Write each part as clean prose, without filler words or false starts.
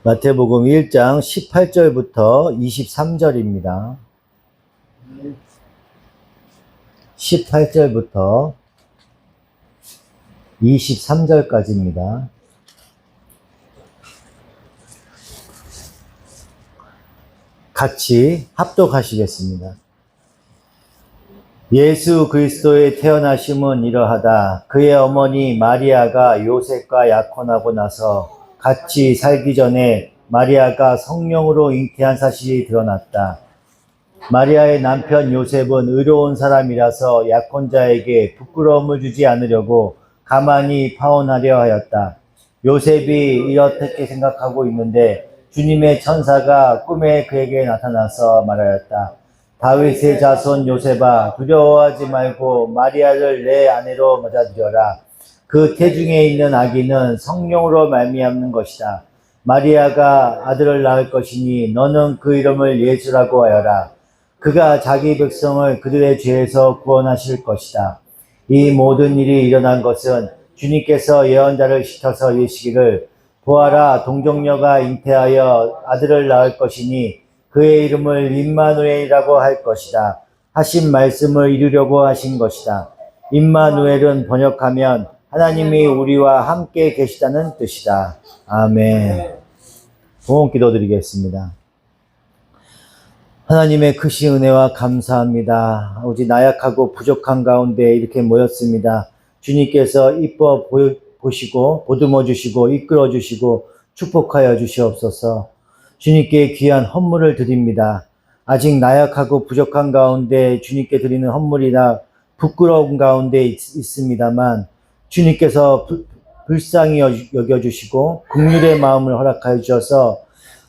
마태복음 1장 18절부터 23절입니다. 18절부터 23절까지입니다. 같이 합독하시겠습니다. 예수 그리스도의 태어나심은 이러하다. 그의 어머니 마리아가 요셉과 약혼하고 나서 같이 살기 전에 마리아가 성령으로 잉태한 사실이 드러났다. 마리아의 남편 요셉은 의로운 사람이라서 약혼자에게 부끄러움을 주지 않으려고 가만히 파혼하려 하였다. 요셉이 이렇게 생각하고 있는데 주님의 천사가 꿈에 그에게 나타나서 말하였다. 다윗의 자손 요셉아, 두려워하지 말고 마리아를 내 아내로 맞아들여라. 그 태중에 있는 아기는 성령으로 말미암는 것이다. 마리아가 아들을 낳을 것이니 너는 그 이름을 예수라고 하여라. 그가 자기 백성을 그들의 죄에서 구원하실 것이다. 이 모든 일이 일어난 것은 주님께서 예언자를 시켜서 이르시기를 보아라, 동정녀가 잉태하여 아들을 낳을 것이니 그의 이름을 임마누엘이라고 할 것이다. 하신 말씀을 이루려고 하신 것이다. 임마누엘은 번역하면 하나님이 우리와 함께 계시다는 뜻이다. 아멘. 봉헌 기도드리겠습니다. 하나님의 크신 은혜와 감사합니다. 오직 나약하고 부족한 가운데 이렇게 모였습니다. 주님께서 이뻐 보시고 보듬어 주시고 이끌어 주시고 축복하여 주시옵소서. 주님께 귀한 헌물을 드립니다. 아직 나약하고 부족한 가운데 주님께 드리는 헌물이나 부끄러운 가운데 있습니다만 주님께서 불쌍히 여겨주시고 긍휼의 마음을 허락하여 주셔서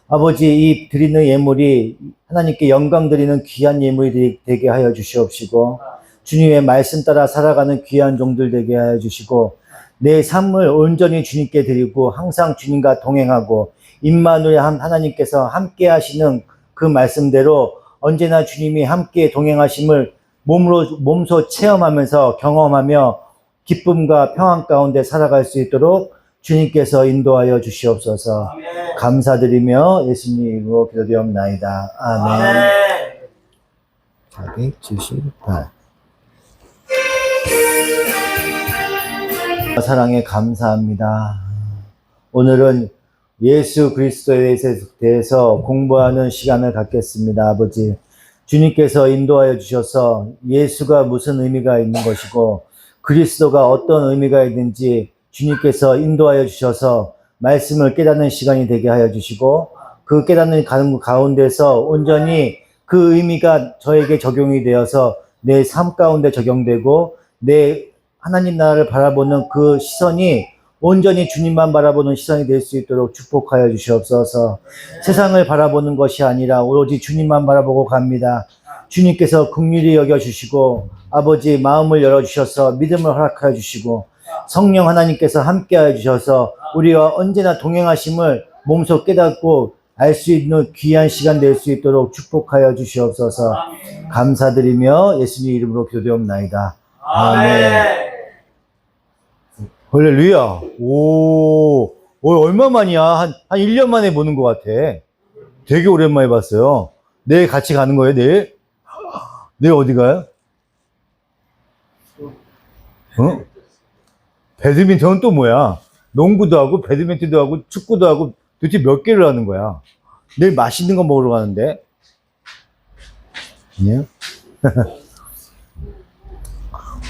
아버지 이 드리는 예물이 하나님께 영광 드리는 귀한 예물이 되게 하여 주시옵시고 주님의 말씀 따라 살아가는 귀한 종들 되게 하여 주시고 내 삶을 온전히 주님께 드리고 항상 주님과 동행하고 임마누엘 하나님께서 함께 하시는 그 말씀대로 언제나 주님이 함께 동행하심을 몸소 체험하면서 경험하며 기쁨과 평안 가운데 살아갈 수 있도록 주님께서 인도하여 주시옵소서. 아멘. 감사드리며 예수님 이름으로 기도드리옵나이다. 아멘. 478. 사랑에 감사합니다. 오늘은 예수 그리스도에 대해서 공부하는 시간을 갖겠습니다. 아버지, 주님께서 인도하여 주셔서 예수가 무슨 의미가 있는 것이고 그리스도가 어떤 의미가 있는지 주님께서 인도하여 주셔서 말씀을 깨닫는 시간이 되게 하여 주시고 그 깨닫는 가운데서 온전히 그 의미가 저에게 적용이 되어서 내 삶 가운데 적용되고 내 하나님 나라를 바라보는 그 시선이 온전히 주님만 바라보는 시선이 될 수 있도록 축복하여 주시옵소서. 세상을 바라보는 것이 아니라 오로지 주님만 바라보고 갑니다. 주님께서 긍휼히 여겨주시고 아버지 마음을 열어주셔서 믿음을 허락하여 주시고 성령 하나님께서 함께하여 주셔서 우리와 언제나 동행하심을 몸소 깨닫고 알 수 있는 귀한 시간 될 수 있도록 축복하여 주시옵소서. 감사드리며 예수님 이름으로 기도드리옵나이다. 아멘. 할렐루야. 오, 얼마만이야? 한 1년 만에 보는 것 같아. 되게 오랜만에 봤어요. 내일 같이 가는 거예요, 내일? 내일 어디 가요? 어? 배드민턴은 또 뭐야? 농구도 하고, 배드민턴도 하고, 축구도 하고, 도대체 몇 개를 하는 거야? 내일 맛있는 거 먹으러 가는데? 아니요?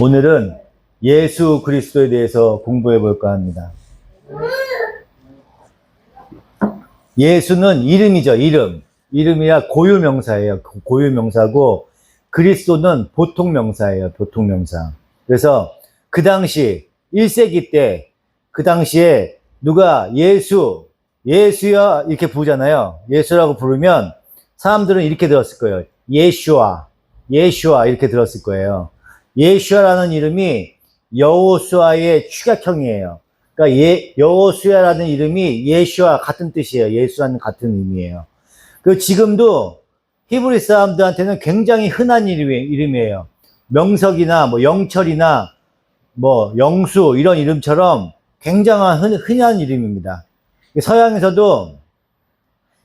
오늘은 예수 그리스도에 대해서 공부해 볼까 합니다. 예수는 이름이죠, 이름. 이름이야 고유명사예요. 고유명사고, 그리스도는 보통명사예요, 보통명사. 그래서 그 당시, 1세기 때, 그 당시에 누가 예수야, 이렇게 부르잖아요. 예수라고 부르면 사람들은 이렇게 들었을 거예요. 예슈아, 이렇게 들었을 거예요. 예슈아라는 이름이 여호수아의 축약형이에요. 그러니까 여호수아라는 이름이 예수와 같은 뜻이에요. 예수와는 같은 의미예요. 그 지금도 히브리 사람들한테는 굉장히 흔한 이름이에요. 명석이나 뭐 영철이나 뭐 영수 이런 이름처럼 굉장한 흔한 이름입니다. 서양에서도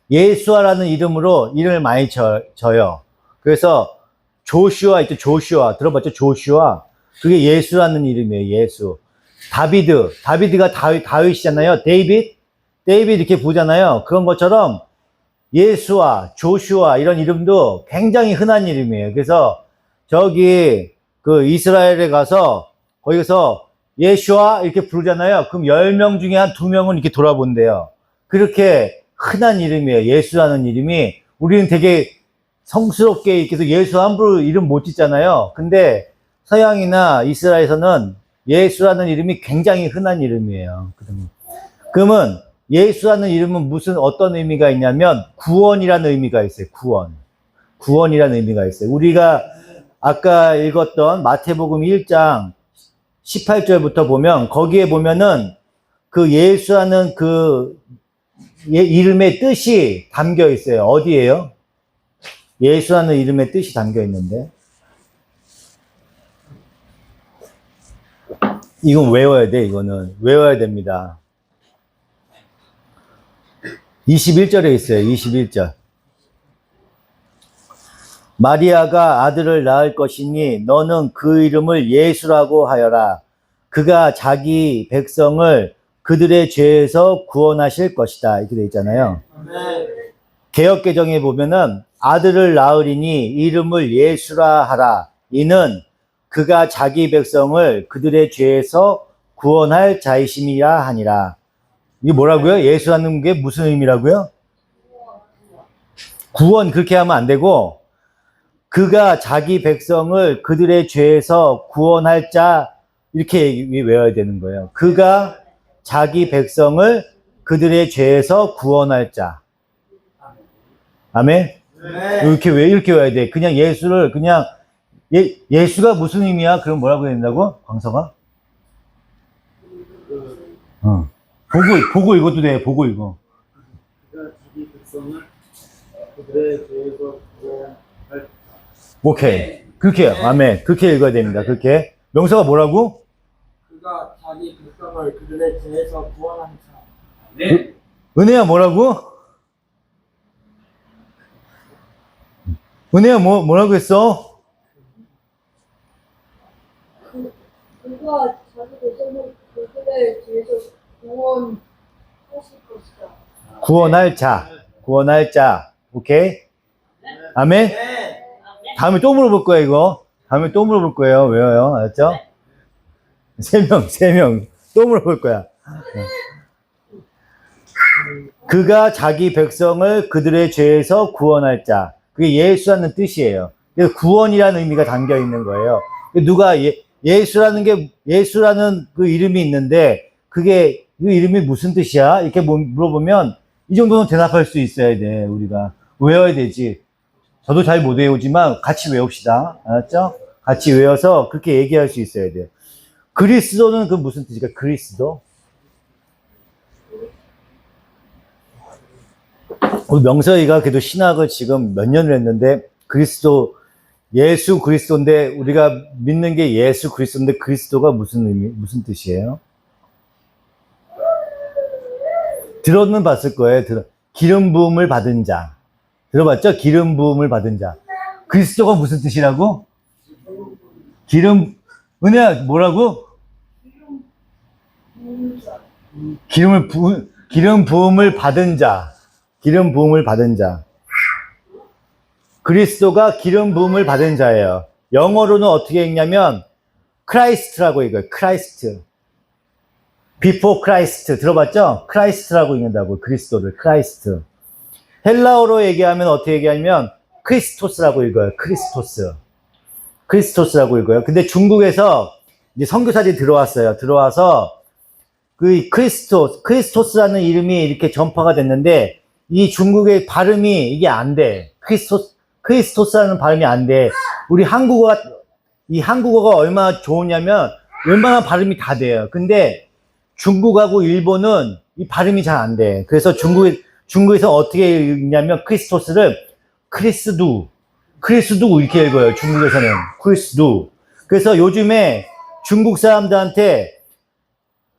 예수아라는 이름으로 이름을 많이 져요. 그래서 조슈아 있죠. 조슈아 들어봤죠? 조슈아 그게 예수라는 이름이에요. 예수. 다비드가 다윗이잖아요. 데이빗 이렇게 부르잖아요. 그런 것처럼 예수아, 조슈아 이런 이름도 굉장히 흔한 이름이에요. 그래서 저기 그 이스라엘에 가서 거기서 예수아 이렇게 부르잖아요. 그럼 10명 중에 한 2명은 이렇게 돌아본대요. 그렇게 흔한 이름이에요. 예수라는 이름이. 우리는 되게 성스럽게 이렇게 해서 예수 함부로 이름 못 짓잖아요. 근데 서양이나 이스라엘에서는 예수라는 이름이 굉장히 흔한 이름이에요. 그러면 예수라는 이름은 어떤 의미가 있냐면 구원이라는 의미가 있어요. 구원이라는 의미가 있어요. 우리가 아까 읽었던 마태복음 1장 18절부터 보면 거기에 보면은 그 예수라는 그 이름의 뜻이 담겨 있어요. 어디예요? 예수라는 이름의 뜻이 담겨 있는데 이건 외워야 돼. 이거는 외워야 됩니다. 21절에 있어요. 21절. 마리아가 아들을 낳을 것이니 너는 그 이름을 예수라고 하여라. 그가 자기 백성을 그들의 죄에서 구원하실 것이다. 이렇게 돼 있잖아요. 개역개정에 보면은 아들을 낳으리니 이름을 예수라 하라. 이는 그가 자기 백성을 그들의 죄에서 구원할 자이심이라 하니라. 이게 뭐라고요? 예수라는 게 무슨 의미라고요? 구원 그렇게 하면 안 되고 그가 자기 백성을 그들의 죄에서 구원할 자 이렇게 외워야 되는 거예요. 그가 자기 백성을 그들의 죄에서 구원할 자. 아멘? 네. 이렇게 외워야 돼. 그냥 예수를 그냥 예수가 무슨 의미야? 그럼 뭐라고 해야 된다고? 광서가? 보고 읽어도 돼. 보고 읽어. 그가 자기 백성을 그들의 죄에서 구원할 자. 오케이. 그렇게 해요. 아멘. 그렇게 읽어야 됩니다. 그렇게. 명서가 뭐라고? 그가 자기 백성을 그들의 죄에서 구원한 자. 네. 은혜야 뭐라고? 은혜야 뭐라고 했어? 그가 자기 백성을 그들의 죄에서 구원하실 것이다. 구원할 자. 오케이? 아멘? 다음에 또 물어볼 거야, 이거. 다음에 또 물어볼 거예요. 왜요? 알았죠? 세 명. 또 물어볼 거야. 그가 자기 백성을 그들의 죄에서 구원할 자. 그게 예수라는 뜻이에요. 그래서 구원이라는 의미가 담겨 있는 거예요. 누가 예수라는 그 이름이 있는데 그게 그 이름이 무슨 뜻이야? 이렇게 물어보면 이 정도는 대답할 수 있어야 돼. 우리가 외워야 되지. 저도 잘 못 외우지만 같이 외웁시다. 알았죠? 같이 외워서 그렇게 얘기할 수 있어야 돼요. 그리스도는 그 무슨 뜻일까? 그리스도? 우리 명서이가 그래도 신학을 지금 몇 년을 했는데 예수 그리스도인데 우리가 믿는 게 예수 그리스도인데 그리스도가 무슨 뜻이에요? 들어는 봤을 거예요. 기름 부음을 받은 자. 들어봤죠? 기름 부음을 받은 자. 그리스도가 무슨 뜻이라고? 은혜야, 뭐라고? 기름 부음을 받은 자. 기름 부음을 받은 자. 그리스도가 기름 부음을 받은 자예요. 영어로는 어떻게 읽냐면 크라이스트라고 읽어요. 크라이스트. before Christ 들어봤죠? 크라이스트라고 읽는다고. 그리스도를 크라이스트. 헬라어로 얘기하면 어떻게 얘기하냐면 크리스토스라고 읽어요. 크리스토스라고 읽어요. 근데 중국에서 이제 선교사들이 들어와서 그 크리스토스라는 이름이 이렇게 전파가 됐는데 이 중국의 발음이 이게 안 돼. 크리스토스라는 발음이 안 돼. 우리 한국어가 얼마나 좋으냐면 웬만한 발음이 다 돼요. 근데 중국하고 일본은 이 발음이 잘 안 돼. 그래서 중국에서 어떻게 읽냐면 크리스토스를 크리스두. 크리스두 이렇게 읽어요. 중국에서는. 크리스두. 그래서 요즘에 중국 사람들한테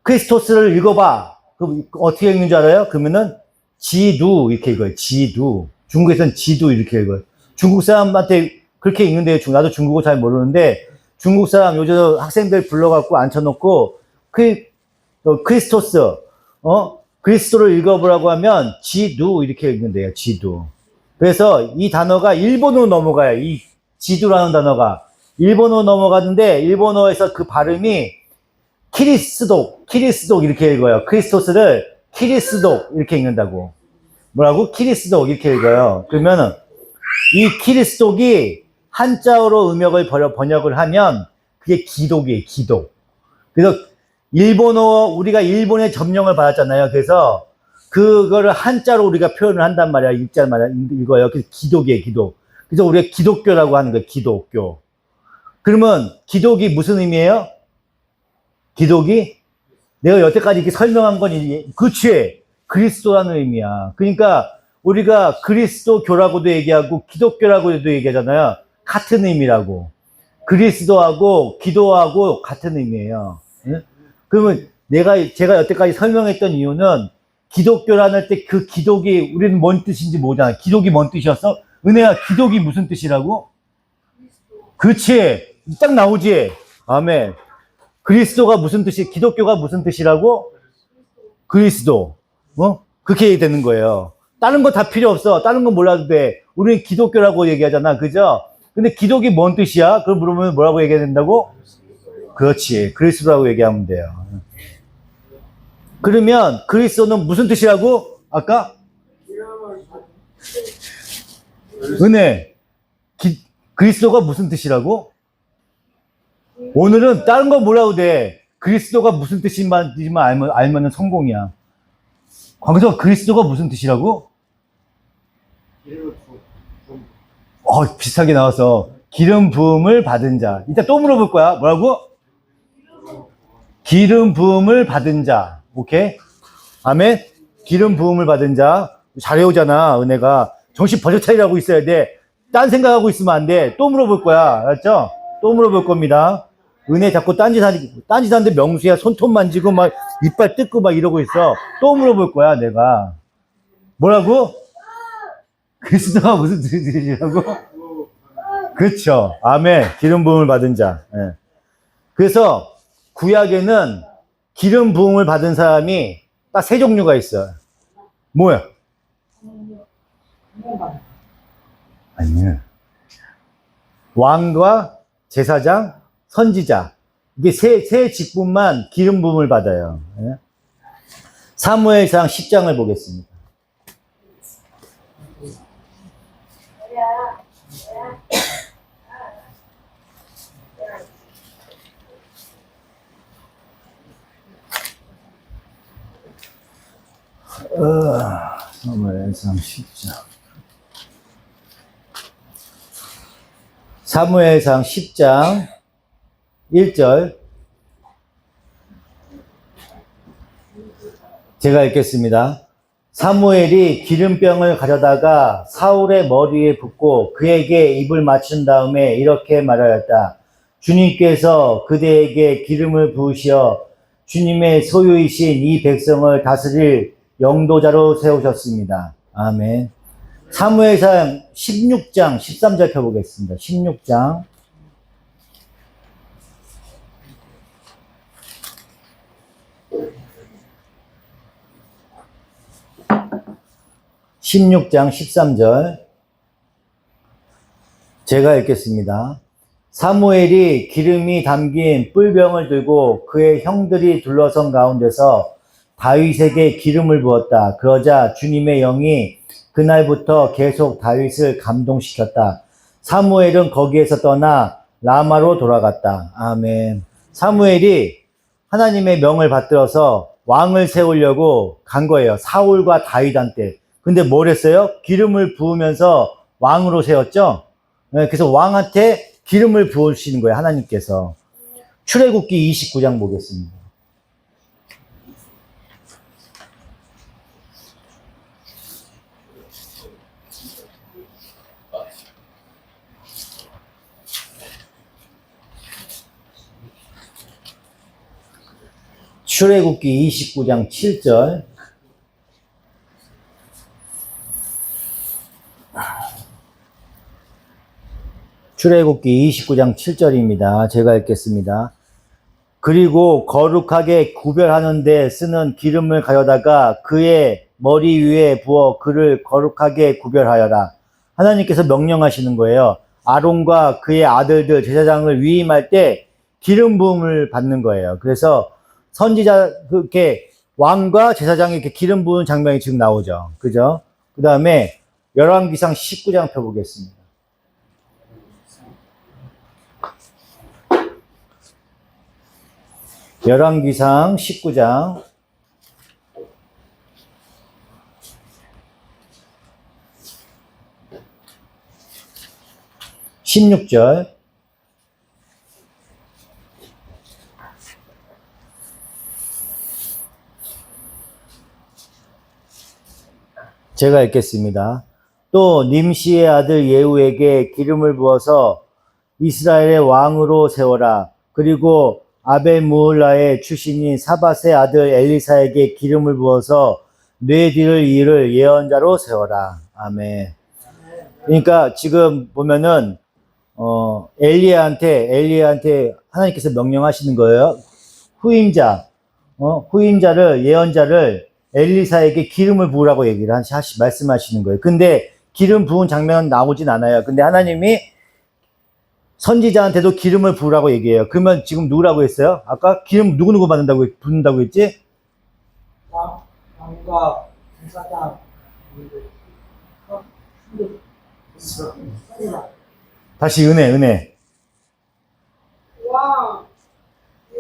크리스토스를 읽어봐. 그럼 어떻게 읽는 줄 알아요? 그러면은 지두 이렇게 읽어요. 지두. 중국에서는 지두 이렇게 읽어요. 중국 사람한테 그렇게 읽는데요. 나도 중국어 잘 모르는데 중국 사람 요즘 학생들 불러갖고 앉혀놓고 크리스토스, 그리스도를 읽어보라고 하면 지두 이렇게 읽는데요. 지두. 그래서 이 단어가 일본어로 넘어가요. 이 지두라는 단어가 일본어로 넘어가는데 일본어에서 그 발음이 키리스독 이렇게 읽어요. 크리스토스를 키리스독 이렇게 읽는다고. 뭐라고? 키리스독 이렇게 읽어요. 그러면은 이 키리스독이 한자어로 음역을 번역을 하면 그게 기독이에요. 기독. 그래서 우리가 일본의 점령을 받았잖아요. 그래서 그거를 한자로 우리가 표현을 한단 말이야. 읽어요. 그래서 기독이에요. 기독. 그래서 우리가 기독교라고 하는 거예요. 기독교. 그러면 기독이 무슨 의미예요? 기독이 내가 여태까지 이렇게 설명한 건 그치 그리스도라는 의미야. 그러니까 우리가 그리스도교라고도 얘기하고 기독교라고도 얘기하잖아요. 같은 의미라고. 그리스도하고 기도하고 같은 의미예요. 응? 그러면 제가 여태까지 설명했던 이유는 기독교라는 때 그 기독이 우리는 뭔 뜻인지 모르잖아. 기독이 뭔 뜻이었어? 은혜야, 기독이 무슨 뜻이라고? 그렇지. 딱 나오지. 아멘. 그리스도가 무슨 뜻이, 기독교가 무슨 뜻이라고? 그리스도. 그렇게 되는 거예요. 다른 거 다 필요 없어. 다른 건 몰라도 돼. 우리는 기독교라고 얘기하잖아. 그죠? 근데 기독이 뭔 뜻이야? 그럼 물으면 뭐라고 얘기해야 된다고? 그렇지. 그리스도라고 얘기하면 돼요. 그러면 그리스도는 무슨 뜻이라고? 아까? 은혜. 그리스도가 무슨 뜻이라고? 오늘은 다른 거 몰라도 돼. 그리스도가 무슨 뜻인지만 알면은 성공이야. 광서 그리스도가 무슨 뜻이라고? 비슷하게 나와서 기름 부음을 받은 자. 이따 또 물어볼 거야. 뭐라고? 기름 부음을 받은 자. 오케이? 아멘? 기름 부음을 받은 자. 잘해오잖아, 은혜가. 정신 버젓 차리라고 있어야 돼. 딴 생각하고 있으면 안 돼. 또 물어볼 거야. 알았죠? 또 물어볼 겁니다. 은혜 자꾸 딴짓하는데 명수야. 손톱 만지고 막 이빨 뜯고 막 이러고 있어. 또 물어볼 거야, 내가. 뭐라고? 그리스도가 무슨 뜻이라고? 그렇죠. 아멘. 기름 부음을 받은 자. 예. 그래서 구약에는 기름 부음을 받은 사람이 딱 세 종류가 있어요. 뭐야? 아니요. 왕과 제사장, 선지자. 이게 세 직분만 기름 부음을 받아요. 예? 사무엘상 10장을 보겠습니다. 사무엘상 10장. 사무엘상 10장 1절. 제가 읽겠습니다. 사무엘이 기름병을 가져다가 사울의 머리에 붓고 그에게 입을 맞춘 다음에 이렇게 말하였다. 주님께서 그대에게 기름을 부으시어 주님의 소유이신 이 백성을 다스릴 영도자로 세우셨습니다. 아멘. 사무엘상 16장 13절 펴보겠습니다. 16장 13절 제가 읽겠습니다. 사무엘이 기름이 담긴 뿔병을 들고 그의 형들이 둘러선 가운데서 다윗에게 기름을 부었다. 그러자 주님의 영이 그날부터 계속 다윗을 감동시켰다. 사무엘은 거기에서 떠나 라마로 돌아갔다. 아멘. 사무엘이 하나님의 명을 받들어서 왕을 세우려고 간 거예요. 사울과 다윗한테. 근데 뭘 했어요? 기름을 부으면서 왕으로 세웠죠? 네, 그래서 왕한테 기름을 부으시는 거예요. 하나님께서. 출애굽기 29장 보겠습니다. 출애굽기 29장 7절. 출애굽기 29장 7절입니다. 제가 읽겠습니다. 그리고 거룩하게 구별하는 데 쓰는 기름을 가져다가 그의 머리 위에 부어 그를 거룩하게 구별하여라. 하나님께서 명령하시는 거예요. 아론과 그의 아들들 제사장을 위임할 때 기름 부음을 받는 거예요. 그래서 선지자 그렇게 왕과 제사장이 이렇게 기름 부은 장면이 지금 나오죠. 그죠? 그 다음에 열왕기상 19장 펴보겠습니다. 열왕기상 19장 16절. 제가 읽겠습니다. 또 님시의 아들 예후에게 기름을 부어서 이스라엘의 왕으로 세워라. 그리고 아벨무을라의 출신인 사밧의 아들 엘리사에게 기름을 부어서 뇌 뒤를 이을 예언자로 세워라. 아멘. 그러니까 지금 보면은 엘리야한테 하나님께서 명령하시는 거예요. 후임자를 예언자를 엘리사에게 기름을 부으라고 얘기를 말씀하시는 거예요. 근데 기름 부은 장면은 나오진 않아요. 근데 하나님이 선지자한테도 기름을 부으라고 얘기해요. 그러면 지금 누구라고 했어요? 아까 기름 누구누구 붓는다고 했지? 왕과 제사장 다시 은혜. 왕,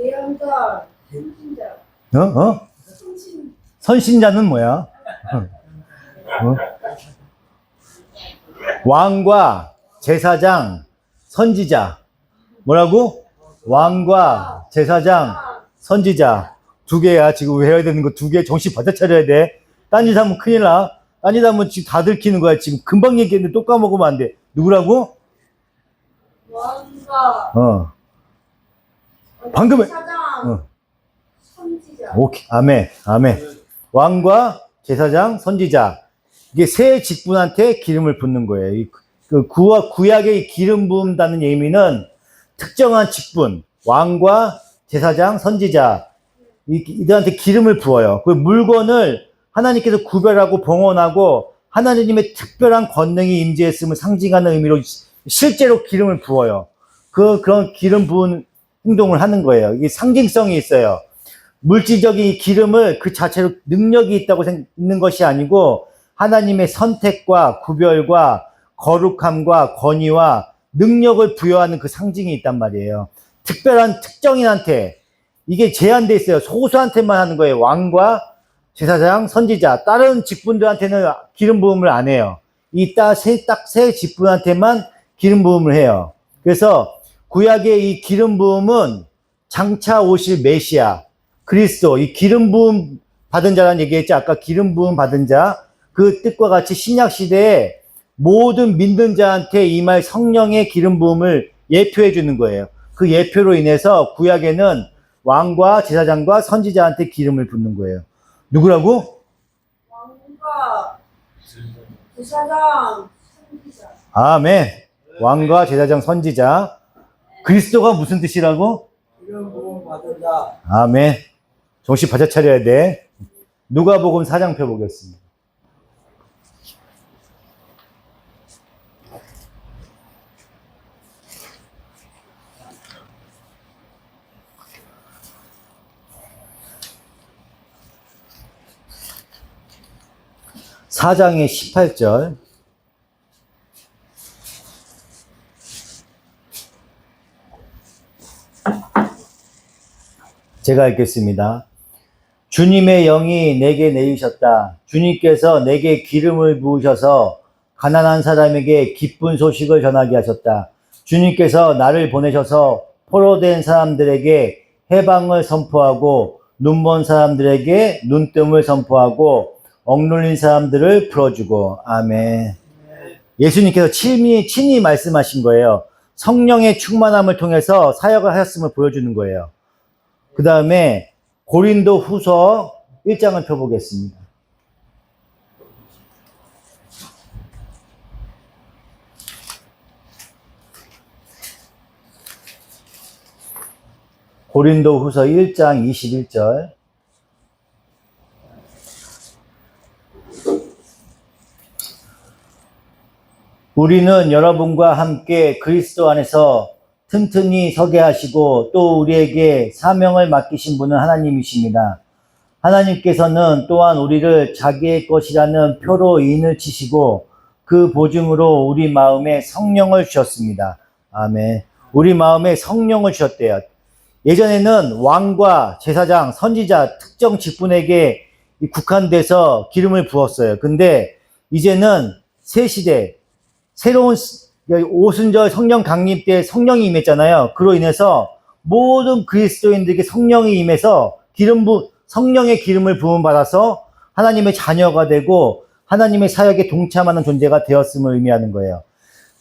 예언자, 선지자. 선신자는 뭐야? 왕과 제사장, 선지자. 뭐라고? 왕과 제사장, 선지자. 두 개야. 지금 외워야 되는 거 두 개. 정신 바짝 차려야 돼. 딴짓 하면 큰일 나. 딴짓 하면 지금 다 들키는 거야. 지금 금방 얘기했는데 또 까먹으면 안 돼. 누구라고? 왕과 방금 제사장, 선지자. 오케이. 아멘. 왕과 제사장, 선지자. 이게 세 직분한테 기름을 붓는 거예요. 그 구약의 기름 부음다는 의미는 특정한 직분, 왕과 제사장, 선지자, 이들한테 기름을 부어요. 그 물건을 하나님께서 구별하고 봉헌하고 하나님의 특별한 권능이 임재했음을 상징하는 의미로 실제로 기름을 부어요. 그런 기름 부은 행동을 하는 거예요. 이게 상징성이 있어요. 물질적인 기름을 그 자체로 능력이 있다고 있는 것이 아니고 하나님의 선택과 구별과 거룩함과 권위와 능력을 부여하는 그 상징이 있단 말이에요. 특별한 특정인한테 이게 제한돼 있어요. 소수한테만 하는 거예요. 왕과 제사장, 선지자. 다른 직분들한테는 기름 부음을 안 해요. 딱 세 직분한테만 기름 부음을 해요. 그래서 구약의 이 기름 부음은 장차 오실 메시아, 그리스도, 이 기름 부음 받은 자라는 얘기했죠. 아까 기름 부음 받은 자. 그 뜻과 같이 신약 시대에 모든 믿는 자한테 임할 성령의 기름 부음을 예표해 주는 거예요. 그 예표로 인해서 구약에는 왕과 제사장과 선지자한테 기름을 붓는 거예요. 누구라고? 왕과 제사장, 선지자. 아멘. 왕과 제사장, 선지자. 그리스도가 무슨 뜻이라고? 기름 부음 받은 자. 아멘. 정신 바짝 차려야 돼. 누가복음 4장 펴보겠습니다. 사장의 18절. 제가 읽겠습니다. 주님의 영이 내게 내리셨다. 주님께서 내게 기름을 부으셔서 가난한 사람에게 기쁜 소식을 전하게 하셨다. 주님께서 나를 보내셔서 포로된 사람들에게 해방을 선포하고 눈먼 사람들에게 눈뜸을 선포하고 억눌린 사람들을 풀어주고. 아멘. 예수님께서 친히 말씀하신 거예요. 성령의 충만함을 통해서 사역을 하셨음을 보여주는 거예요. 그 다음에 고린도 후서 1장을 펴보겠습니다. 고린도 후서 1장 21절. 우리는 여러분과 함께 그리스도 안에서 튼튼히 서게 하시고 또 우리에게 사명을 맡기신 분은 하나님이십니다. 하나님께서는 또한 우리를 자기의 것이라는 표로 인을 치시고 그 보증으로 우리 마음에 성령을 주셨습니다. 아멘. 우리 마음에 성령을 주셨대요. 예전에는 왕과 제사장, 선지자, 특정 직분에게 국한돼서 기름을 부었어요. 근데 이제는 새 시대, 새로운 오순절 성령 강림 때 성령이 임했잖아요. 그로 인해서 모든 그리스도인들에게 성령이 임해서 성령의 기름을 부음 받아서 하나님의 자녀가 되고 하나님의 사역에 동참하는 존재가 되었음을 의미하는 거예요.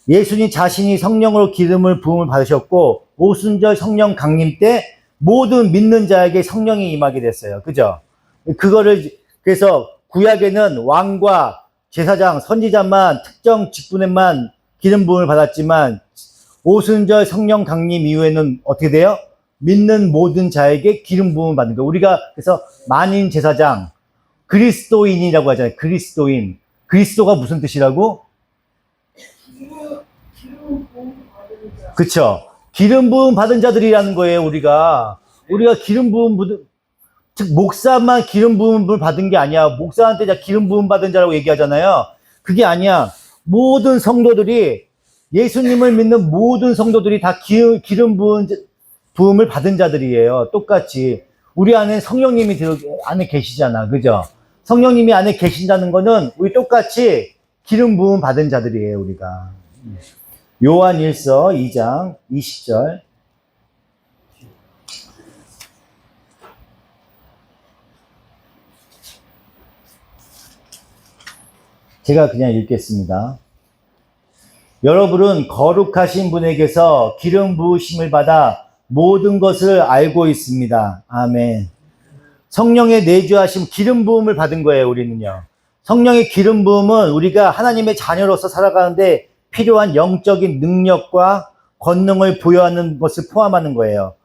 예수님 자신이 성령으로 기름을 부음을 받으셨고 오순절 성령 강림 때 모든 믿는 자에게 성령이 임하게 됐어요. 그죠? 그래서 구약에는 왕과 제사장, 선지자만 특정 직분에만 기름 부음을 받았지만 오순절 성령 강림 이후에는 어떻게 돼요? 믿는 모든 자에게 기름 부음을 받는 거예요. 우리가 그래서 만인 제사장, 그리스도인이라고 하잖아요. 그리스도인. 그리스도가 무슨 뜻이라고? 기름 부음 받은 자. 그쵸? 기름 부음 받은 자들이라는 거예요. 우리가 기름 부음 즉 목사만 기름 부음을 받은 게 아니야. 목사한테 기름 부음 받은 자라고 얘기하잖아요. 그게 아니야. 모든 성도들이 예수님을 믿는 모든 성도들이 다 기름 부음을 받은 자들이에요. 똑같이 우리 안에 성령님이 안에 계시잖아. 그죠? 성령님이 안에 계신다는 거는 우리 똑같이 기름 부음 받은 자들이에요. 우리가. 요한 1서 2장 20절. 제가 그냥 읽겠습니다. 여러분은 거룩하신 분에게서 기름 부으심을 받아 모든 것을 알고 있습니다. 아멘. 성령의 내주하심 기름 부음을 받은 거예요. 우리는요. 성령의 기름 부음은 우리가 하나님의 자녀로서 살아가는데 필요한 영적인 능력과 권능을 부여하는 것을 포함하는 거예요.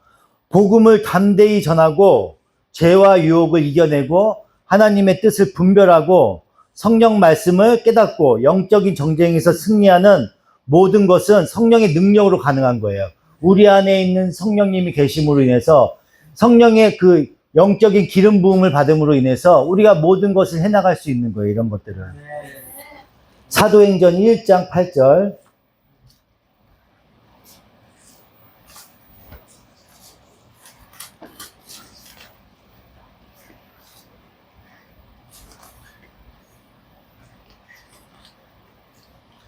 복음을 담대히 전하고 죄와 유혹을 이겨내고 하나님의 뜻을 분별하고 성령 말씀을 깨닫고 영적인 정쟁에서 승리하는 모든 것은 성령의 능력으로 가능한 거예요. 우리 안에 있는 성령님이 계심으로 인해서 성령의 그 영적인 기름 부음을 받음으로 인해서 우리가 모든 것을 해나갈 수 있는 거예요. 이런 것들을. 사도행전 1장 8절.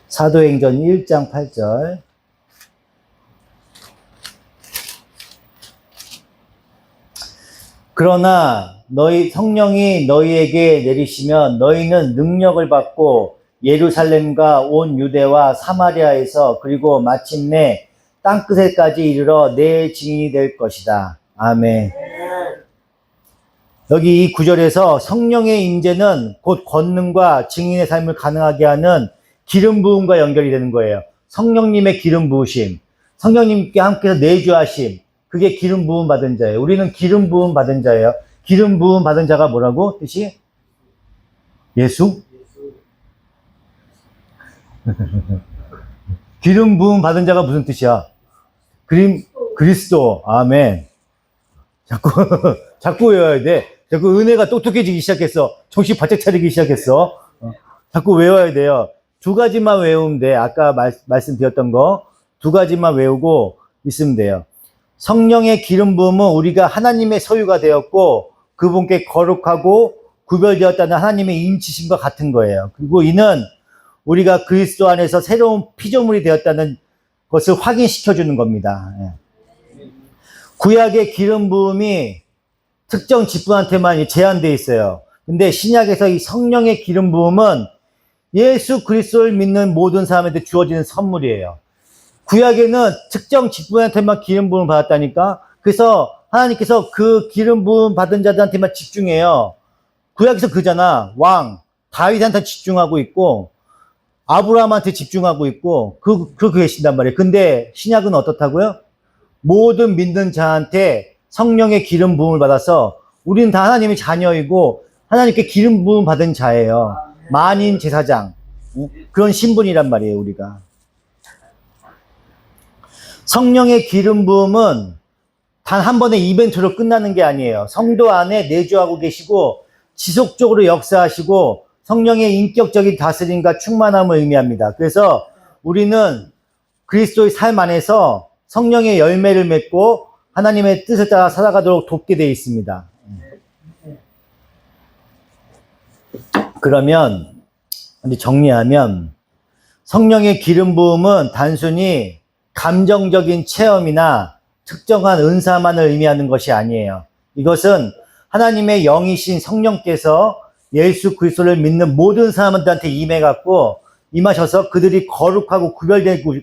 사도행전 1장 8절. 그러나 성령이 너희에게 내리시면 너희는 능력을 받고 예루살렘과 온 유대와 사마리아에서 그리고 마침내 땅끝에까지 이르러 내 증인이 될 것이다. 아멘. 여기 이 구절에서 성령의 임재는 곧 권능과 증인의 삶을 가능하게 하는 기름 부음과 연결이 되는 거예요. 성령님의 기름 부으심, 성령님께 함께해서 내주하심, 그게 기름 부음 받은 자예요. 우리는 기름 부음 받은 자예요. 기름 부음 받은 자가 뭐라고? 뜻이? 예수? 기름 부음 받은 자가 무슨 뜻이야? 그리스도. 아멘. 자꾸 외워야 돼. 자꾸 은혜가 똑똑해지기 시작했어. 정신 바짝 차리기 시작했어. 자꾸 외워야 돼요. 두 가지만 외우면 돼. 아까 말씀드렸던 거 두 가지만 외우고 있으면 돼요. 성령의 기름 부음은 우리가 하나님의 소유가 되었고 그분께 거룩하고 구별되었다는 하나님의 인치심과 같은 거예요. 그리고 이는 우리가 그리스도 안에서 새로운 피조물이 되었다는 것을 확인시켜 주는 겁니다. 구약의 기름 부음이 특정 직분한테만 제한되어 있어요. 근데 신약에서 이 성령의 기름 부음은 예수 그리스도를 믿는 모든 사람한테 주어지는 선물이에요. 구약에는 특정 직분한테만 기름 부음을 받았다니까. 그래서 하나님께서 그 기름 부음 받은 자들한테만 집중해요. 구약에서 그잖아. 왕 다윗한테 집중하고 있고 아브라함한테 집중하고 있고 그렇게 계신단 말이에요. 근데 신약은 어떻다고요? 모든 믿는 자한테 성령의 기름 부음을 받아서 우리는 다 하나님의 자녀이고 하나님께 기름 부음 받은 자예요. 만인 제사장. 그런 신분이란 말이에요, 우리가. 성령의 기름 부음은 단 한 번의 이벤트로 끝나는 게 아니에요. 성도 안에 내주하고 계시고 지속적으로 역사하시고 성령의 인격적인 다스림과 충만함을 의미합니다. 그래서 우리는 그리스도의 삶 안에서 성령의 열매를 맺고 하나님의 뜻을 따라 살아가도록 돕게 되어 있습니다. 그러면 이제 정리하면 성령의 기름 부음은 단순히 감정적인 체험이나 특정한 은사만을 의미하는 것이 아니에요. 이것은 하나님의 영이신 성령께서 예수 그리스도를 믿는 모든 사람들한테 임하셔서 그들이 거룩하고 구별되고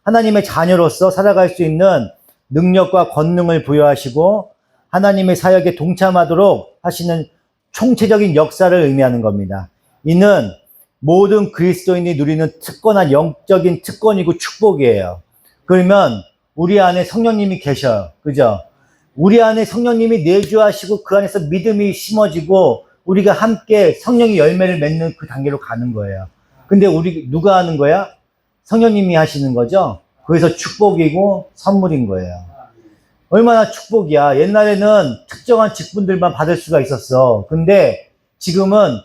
하나님의 자녀로서 살아갈 수 있는 능력과 권능을 부여하시고 하나님의 사역에 동참하도록 하시는 총체적인 역사를 의미하는 겁니다. 이는 모든 그리스도인이 누리는 특권한 영적인 특권이고 축복이에요. 그러면 우리 안에 성령님이 계셔요. 그죠? 우리 안에 성령님이 내주하시고 그 안에서 믿음이 심어지고 우리가 함께 성령의 열매를 맺는 그 단계로 가는 거예요. 근데 누가 하는 거야? 성령님이 하시는 거죠? 그래서 축복이고 선물인 거예요. 얼마나 축복이야. 옛날에는 특정한 직분들만 받을 수가 있었어. 근데 지금은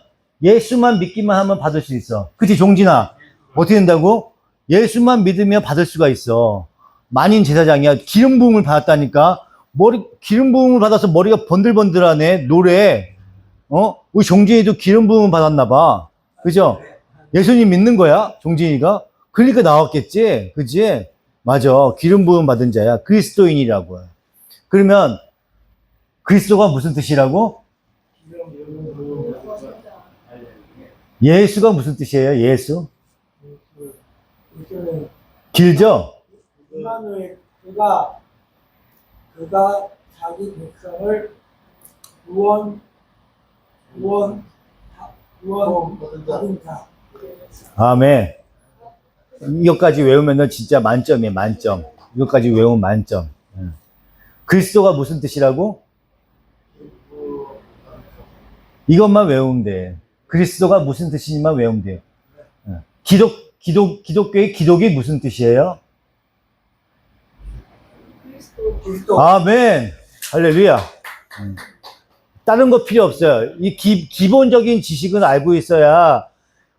예수만 믿기만 하면 받을 수 있어. 그치, 종진아? 어떻게 된다고? 예수만 믿으면 받을 수가 있어. 만인 제사장이야. 기름 부음을 받았다니까. 기름 부음을 받아서 머리가 번들번들하네. 노래. 우리 종진이도 기름 부음을 받았나 봐. 그죠? 예수님 믿는 거야, 종진이가? 그러니까 나왔겠지. 그지? 맞아. 기름 부음 받은 자야. 그리스도인이라고. 그러면 그리스도가 무슨 뜻이라고? 예수가 무슨 뜻이에요? 예수? 길죠? 그가 자기 백성을 받은 자. 아멘. 이것까지 외우면 진짜 만점이에요, 만점. 이것까지 외우면 만점. 그리스도가 무슨 뜻이라고? 이것만 외우면 돼. 그리스도가 무슨 뜻인지만 외우면 돼요. 기독교의 기독이 무슨 뜻이에요? 그리스도. 아멘. 할렐루야. 다른 거 필요 없어요. 이 기본적인 지식은 알고 있어야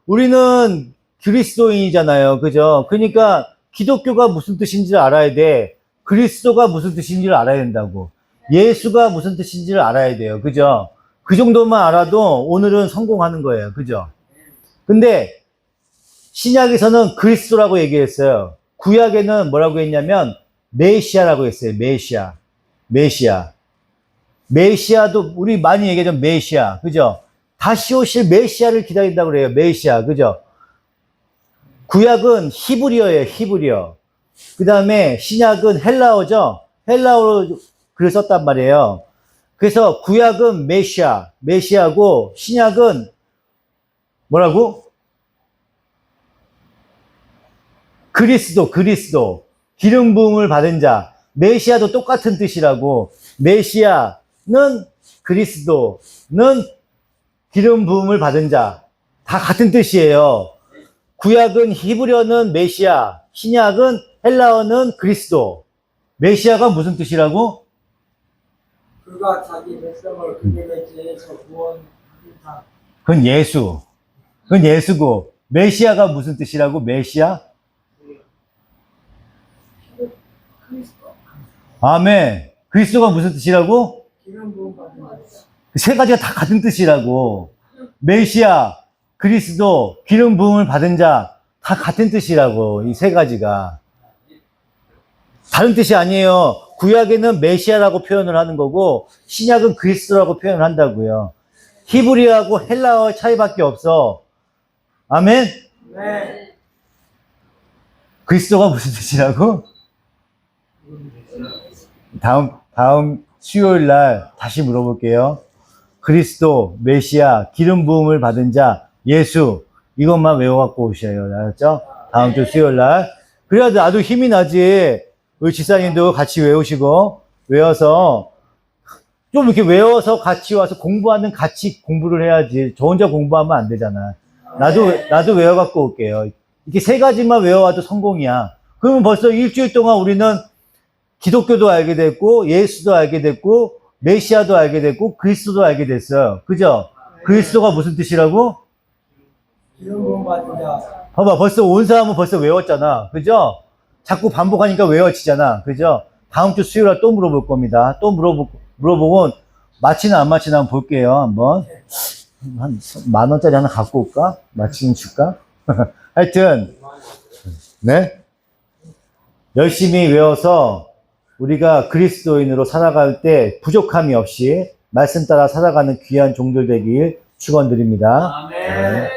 우리는 그리스도인이잖아요. 그죠? 그러니까 기독교가 무슨 뜻인지를 알아야 돼. 그리스도가 무슨 뜻인지를 알아야 된다고. 예수가 무슨 뜻인지를 알아야 돼요. 그죠? 그 정도만 알아도 오늘은 성공하는 거예요. 그죠? 근데 신약에서는 그리스도라고 얘기했어요. 구약에는 뭐라고 했냐면 메시아라고 했어요. 메시아도 우리 많이 얘기하죠. 메시아. 그죠? 다시 오실 메시아를 기다린다고 그래요. 메시아. 그죠? 구약은 히브리어예요. 히브리어. 그 다음에 신약은 헬라어죠. 헬라어로 글을 썼단 말이에요. 그래서 구약은 메시아고 신약은 뭐라고? 그리스도. 기름 부음을 받은 자. 메시아도 똑같은 뜻이라고. 메시아는 그리스도는 기름 부음을 받은 자. 다 같은 뜻이에요. 구약은 히브리어는 메시아, 신약은 헬라어는 그리스도. 메시아가 무슨 뜻이라고? 그가 자기 백성을 그들의 죄에서 구원하는 자. 그건 예수고. 메시아가 무슨 뜻이라고? 메시아? 아멘. 그리스도가 무슨 뜻이라고? 기름 부음 받은 자. 세 가지가 다 같은 뜻이라고. 메시아, 그리스도, 기름 부음을 받은 자, 다 같은 뜻이라고. 이 세 가지가. 다른 뜻이 아니에요. 구약에는 메시아라고 표현을 하는 거고, 신약은 그리스도라고 표현을 한다고요. 히브리어하고 헬라어 차이밖에 없어. 아멘? 네. 그리스도가 무슨 뜻이라고? 다음 수요일 날 다시 물어볼게요. 그리스도, 메시아, 기름 부음을 받은 자, 예수, 이것만 외워갖고 오셔요. 알았죠? 다음 주 수요일 날. 그래야 나도 힘이 나지. 우리 집사님도 같이 외우시고, 외워서, 좀 이렇게 외워서 같이 와서 공부하는 같이 공부를 해야지. 저 혼자 공부하면 안 되잖아. 나도 외워갖고 올게요. 이렇게 세 가지만 외워와도 성공이야. 그러면 벌써 일주일 동안 우리는 기독교도 알게 됐고, 예수도 알게 됐고, 메시아도 알게 됐고, 그리스도도 알게 됐어요. 그죠? 그리스도가 무슨 뜻이라고? 기름 부음 받은 자. 봐봐, 벌써 온 사람은 벌써 외웠잖아. 그죠? 자꾸 반복하니까 외워지잖아. 그죠? 다음 주 수요일에 또 물어볼 겁니다. 또 물어보고, 마치나 안 마치나 한번 볼게요. 한번. 한 10,000원짜리 하나 갖고 올까? 마치는 줄까? 하여튼, 네? 열심히 외워서 우리가 그리스도인으로 살아갈 때 부족함이 없이 말씀 따라 살아가는 귀한 종들 되길 축원드립니다. 아멘.